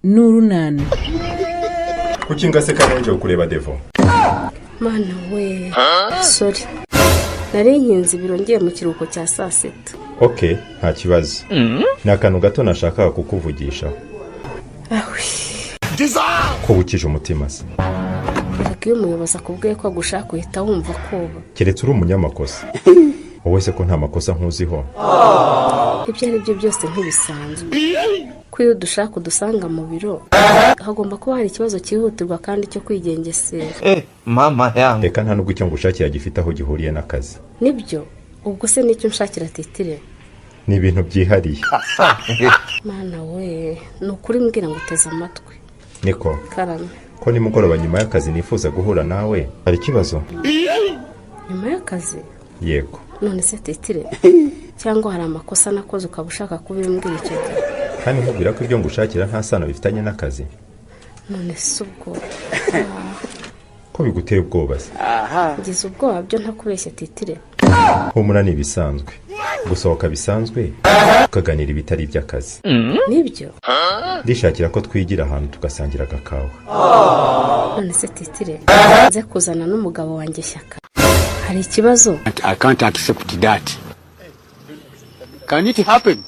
n'urunana. Kuki ngaseka nje kureba Devo? Mana we. Sorry. Nari nkinze birongeye mu kiruhuko cya saa sita. Okay, nta kibazo. Ni akantu gato nashakaga kukuvugisha. Ahwi. Ko bukije umutima se. Iyo umuyobozi akubwiye ko agushaka uhita wumva koba. Keretse uri umunyamakosa. Wowe se ko nta makosa nkuziho? Ibyo ari byo byose ntibisanzwe. Ko iyo dushaka udusanga mu biro hagomba kuba hari ikibazo cyihutirwa kandi cyo kwigengesera. Mama yangu. Reka nta nubwo icyo ngushakira gifite aho gihuriye n'akazi. Nibyo. Ubwo se nicyo nshakira Titire? Ni ibintu byihariye. Mana we, nukuri mbwira ngo uteze amatwi. Niko. Karame. Ko nimugoroba nyuma y'akazi nifuza guhura nawe. Hari ikibazo? Nyuma y'akazi? Yego. None se Titire? Cyangwa hari amakosa nakoze ukaba ushaka kubimbwira icyo gihe? Kandi nkubwira ko ibyo ngushakira nta sano bifitanye n'akazi. None se ubwo ko biguteye ubwoba se? Ngize ubwoba byo ntakubeshya Titire. Humura ni bisanzwe. Gusohoka bisanzwe ukaganira ibitari iby'akazi. Nibyo? Ndishakira ko twigira ahantu tugasangira agakawa. None se Titire, nze kuzana n'umugabo wanjye Shyaka. Hari ikibazo? I can't accept that. Can it happen?